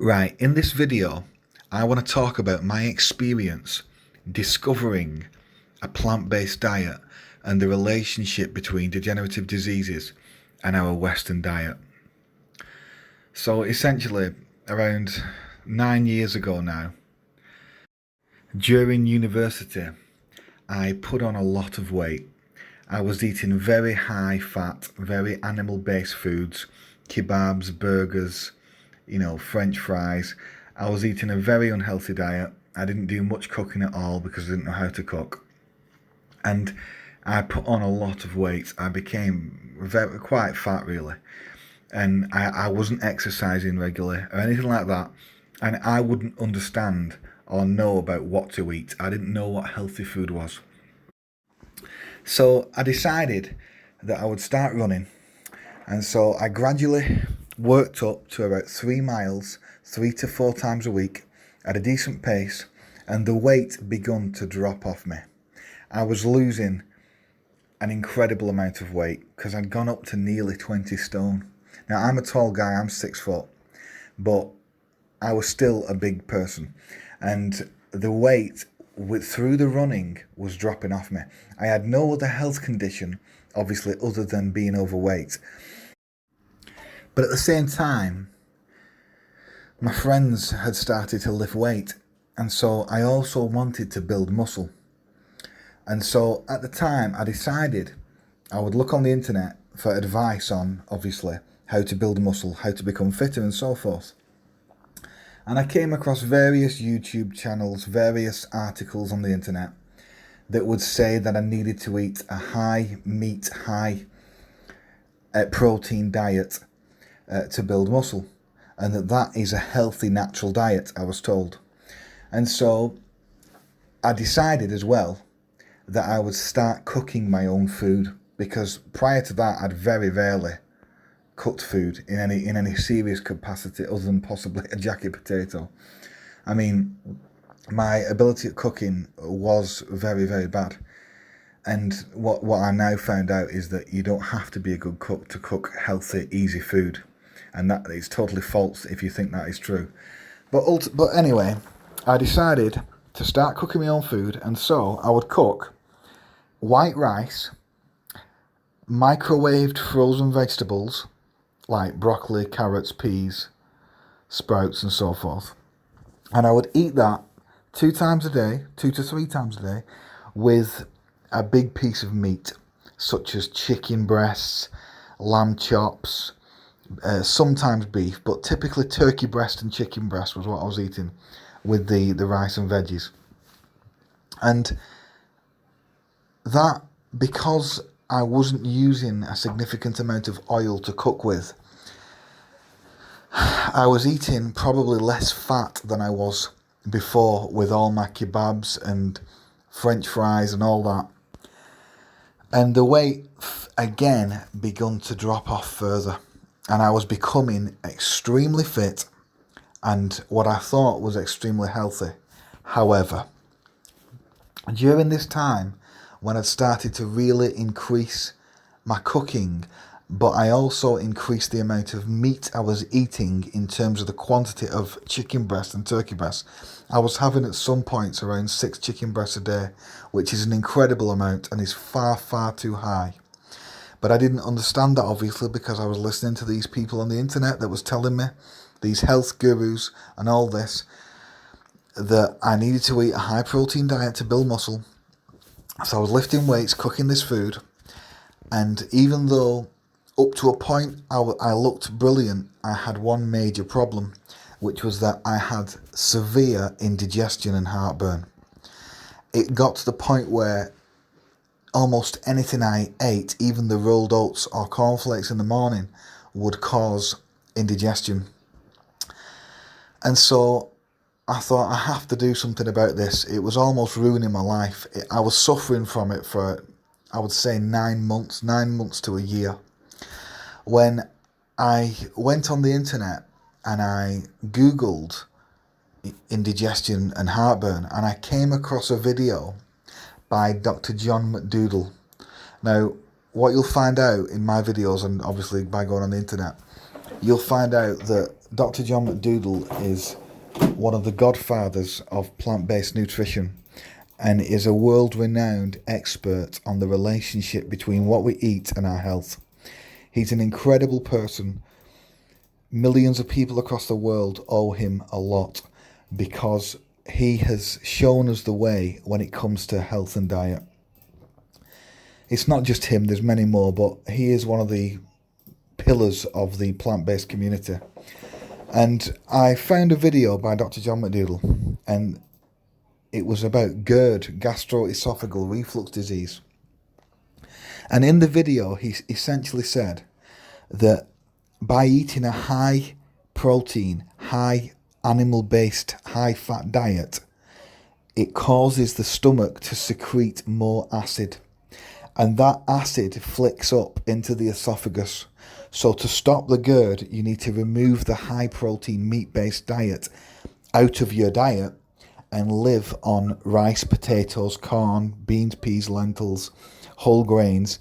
Right, in this video, I want to talk about my experience discovering a plant-based diet and the relationship between degenerative diseases and our Western diet. So essentially, around 9 years ago now, during university, I put on a lot of weight. I was eating very high fat, very animal based foods, kebabs, burgers, French fries. I was eating a very unhealthy diet. I didn't do much cooking at all because I didn't know how to cook. And I put on a lot of weight. I became quite fat, really. And I wasn't exercising regularly or anything like that. And I wouldn't understand or know about what to eat. I didn't know what healthy food was. So I decided that I would start running. And so I gradually worked up to about 3 miles, 3 to 4 times a week at a decent pace, and the weight begun to drop off me. I was losing an incredible amount of weight because I'd gone up to nearly 20 stone. Now, I'm a tall guy, I'm 6 foot, but I was still a big person. And the weight through the running was dropping off me. I had no other health condition, obviously, other than being overweight. But at the same time, my friends had started to lift weight, and so I also wanted to build muscle. And so at the time, I decided I would look on the internet for advice on, obviously, how to build muscle, how to become fitter, and so forth. And I came across various YouTube channels, various articles on the internet that would say that I needed to eat a high meat, high protein diet to build muscle, and that is a healthy, natural diet, I was told. And so I decided as well that I would start cooking my own food, because prior to that I'd very rarely cooked food in any serious capacity other than possibly a jacket potato. I mean, my ability at cooking was very, very bad. And what I now found out is that you don't have to be a good cook to cook healthy, easy food. And that is totally false if you think that is true. But anyway, I decided to start cooking my own food, and so I would cook white rice, microwaved frozen vegetables like broccoli, carrots, peas, sprouts, and so forth. And I would eat that 2 times a day, 2 to 3 times a day, with a big piece of meat, such as chicken breasts, lamb chops, sometimes beef, but typically turkey breast and chicken breast was what I was eating with the rice and veggies. And that, because I wasn't using a significant amount of oil to cook with, I was eating probably less fat than I was before with all my kebabs and French fries and all that. And the weight again begun to drop off further, and I was becoming extremely fit and what I thought was extremely healthy. However, during this time, when I'd started to really increase my cooking, but I also increased the amount of meat I was eating in terms of the quantity of chicken breast and turkey breast. I was having at some points around 6 chicken breasts a day, which is an incredible amount and is far, far too high. But I didn't understand that, obviously, because I was listening to these people on the internet that was telling me, these health gurus and all this, that I needed to eat a high protein diet to build muscle. So I was lifting weights, cooking this food, and even though up to a point I looked brilliant, I had one major problem, which was that I had severe indigestion and heartburn. It got to the point where almost anything I ate, even the rolled oats or cornflakes in the morning, would cause indigestion. And so I thought, I have to do something about this. It was almost ruining my life. I was suffering from it for, I would say, 9 months to a year. When I went on the internet and I Googled indigestion and heartburn, and I came across a video by Dr. John McDougall. Now, what you'll find out in my videos, and obviously by going on the internet, you'll find out that Dr. John McDougall is one of the godfathers of plant-based nutrition and is a world-renowned expert on the relationship between what we eat and our health. He's an incredible person. Millions of people across the world owe him a lot because he has shown us the way when it comes to health and diet. It's not just him, there's many more, but he is one of the pillars of the plant-based community. And I found a video by Dr. John McDougall, and it was about GERD, gastroesophageal reflux disease. And in the video, he essentially said that by eating a high protein, high animal-based, high-fat diet, it causes the stomach to secrete more acid. And that acid flicks up into the esophagus. So to stop the GERD, you need to remove the high-protein, meat-based diet out of your diet and live on rice, potatoes, corn, beans, peas, lentils, whole grains,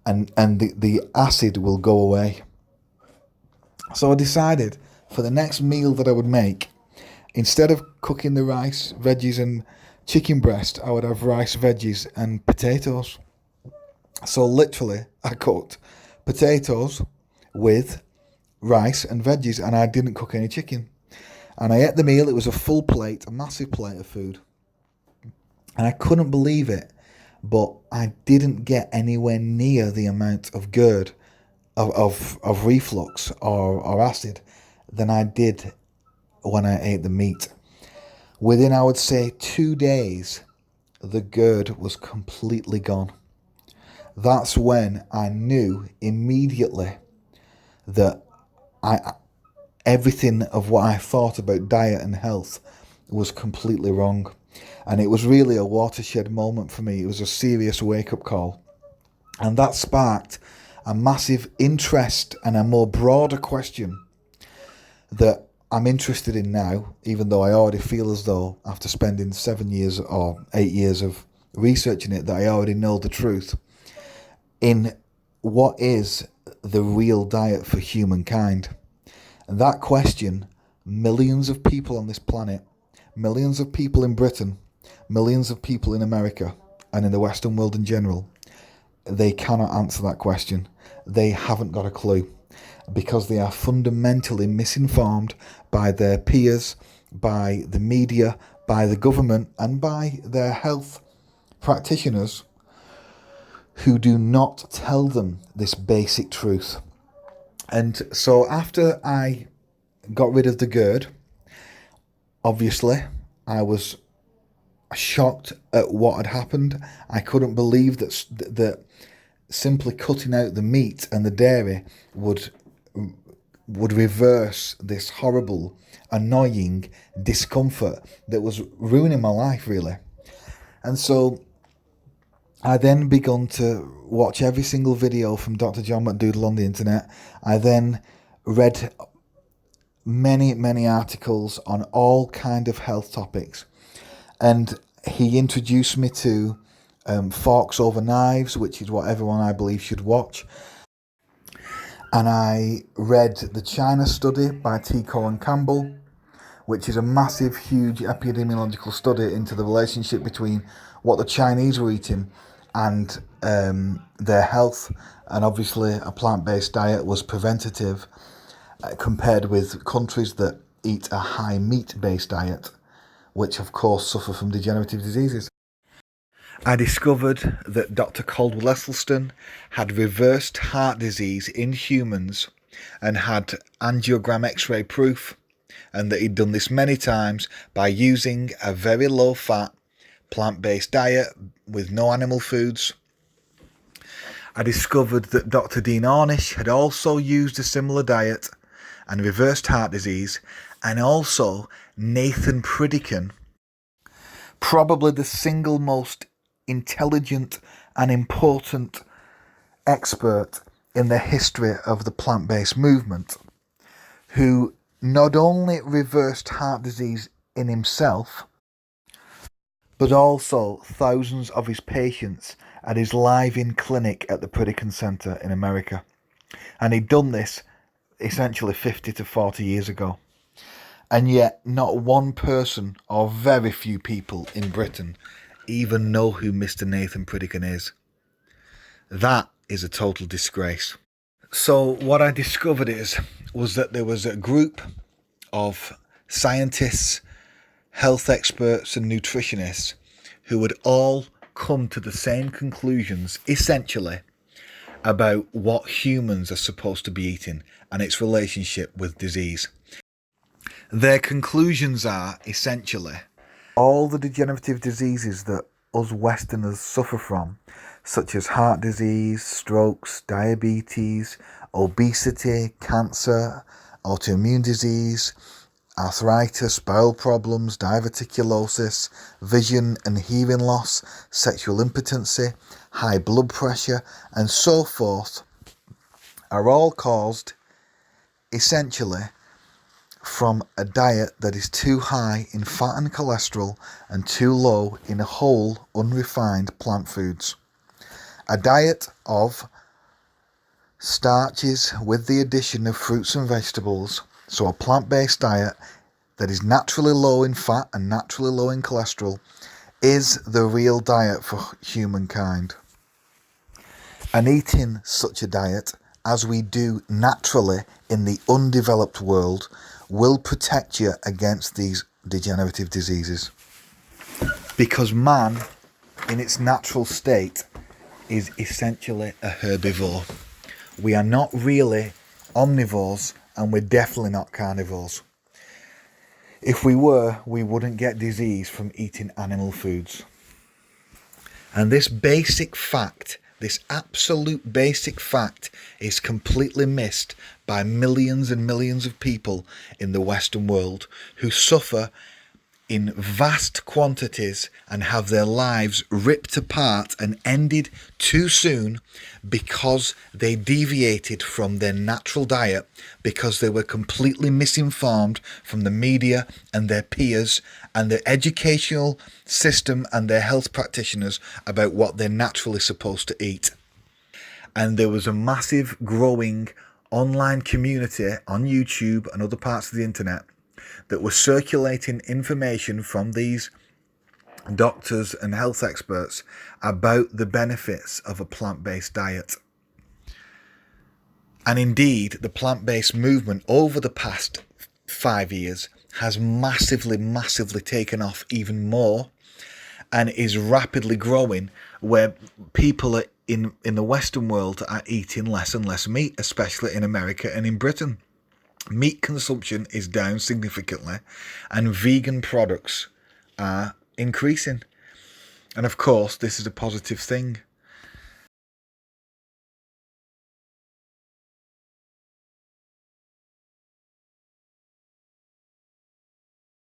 and the acid will go away. So I decided for the next meal that I would make, instead of cooking the rice, veggies and chicken breast, I would have rice, veggies and potatoes. So literally I cooked potatoes with rice and veggies, and I didn't cook any chicken. And I ate the meal. It was a full plate, a massive plate of food. And I couldn't believe it, but I didn't get anywhere near the amount of GERD, of reflux or acid than I did when I ate the meat. Within, I would say, 2 days, the GERD was completely gone. That's when I knew immediately that everything of what I thought about diet and health was completely wrong. And it was really a watershed moment for me. It was a serious wake-up call. And that sparked a massive interest and a more broader question that I'm interested in now, even though I already feel as though after spending 7 years or 8 years of researching it, that I already know the truth in what is the real diet for humankind. And that question, millions of people on this planet, millions of people in Britain, millions of people in America and in the Western world in general, they cannot answer that question. They haven't got a clue because they are fundamentally misinformed by their peers, by the media, by the government and by their health practitioners who do not tell them this basic truth. And so after I got rid of the GERD, obviously I was shocked at what had happened. I couldn't believe that simply cutting out the meat and the dairy would reverse this horrible, annoying discomfort that was ruining my life, really. And so I then began to watch every single video from Dr. John McDougall on the internet. I then read many articles on all kind of health topics. And he introduced me to Forks Over Knives, which is what everyone, I believe, should watch. And I read the China study by T. Colin Campbell, which is a massive, huge epidemiological study into the relationship between what the Chinese were eating and their health. And obviously a plant-based diet was preventative compared with countries that eat a high meat-based diet, which of course suffer from degenerative diseases. I discovered that Dr. Caldwell Esselstyn had reversed heart disease in humans and had angiogram X-ray proof, and that he'd done this many times by using a very low-fat plant-based diet with no animal foods. I discovered that Dr. Dean Ornish had also used a similar diet and reversed heart disease, and also Nathan Pritikin, probably the single most intelligent and important expert in the history of the plant-based movement, who not only reversed heart disease in himself, but also thousands of his patients at his live-in clinic at the Pritikin Center in America. And he'd done this essentially 50 to 40 years ago. And yet not one person or very few people in Britain even know who Mr. Nathan Pritikin is. That is a total disgrace. So what I discovered was that there was a group of scientists, health experts and nutritionists who had all come to the same conclusions, essentially, about what humans are supposed to be eating and its relationship with disease. Their conclusions are, essentially, all the degenerative diseases that us Westerners suffer from, such as heart disease, strokes, diabetes, obesity, cancer, autoimmune disease, arthritis, bowel problems, diverticulosis, vision and hearing loss, sexual impotency, high blood pressure, and so forth, are all caused, essentially, from a diet that is too high in fat and cholesterol and too low in whole, unrefined plant foods. A diet of starches with the addition of fruits and vegetables, so a plant-based diet that is naturally low in fat and naturally low in cholesterol, is the real diet for humankind. And eating such a diet, as we do naturally in the undeveloped world, will protect you against these degenerative diseases. Because man, in its natural state, is essentially a herbivore. We are not really omnivores, and we're definitely not carnivores. If we were, we wouldn't get disease from eating animal foods. And this basic fact, this absolute basic fact, is completely missed by millions and millions of people in the Western world who suffer in vast quantities and have their lives ripped apart and ended too soon because they deviated from their natural diet, because they were completely misinformed from the media and their peers and the educational system and their health practitioners about what they're naturally supposed to eat. And there was a massive growing online community on YouTube and other parts of the internet that were circulating information from these doctors and health experts about the benefits of a plant-based diet. And indeed, the plant-based movement over the past 5 years has massively taken off even more, and is rapidly growing, where people in the Western world are eating less and less meat, especially in America and in Britain. Meat consumption is down significantly, and vegan products are increasing. And of course, this is a positive thing.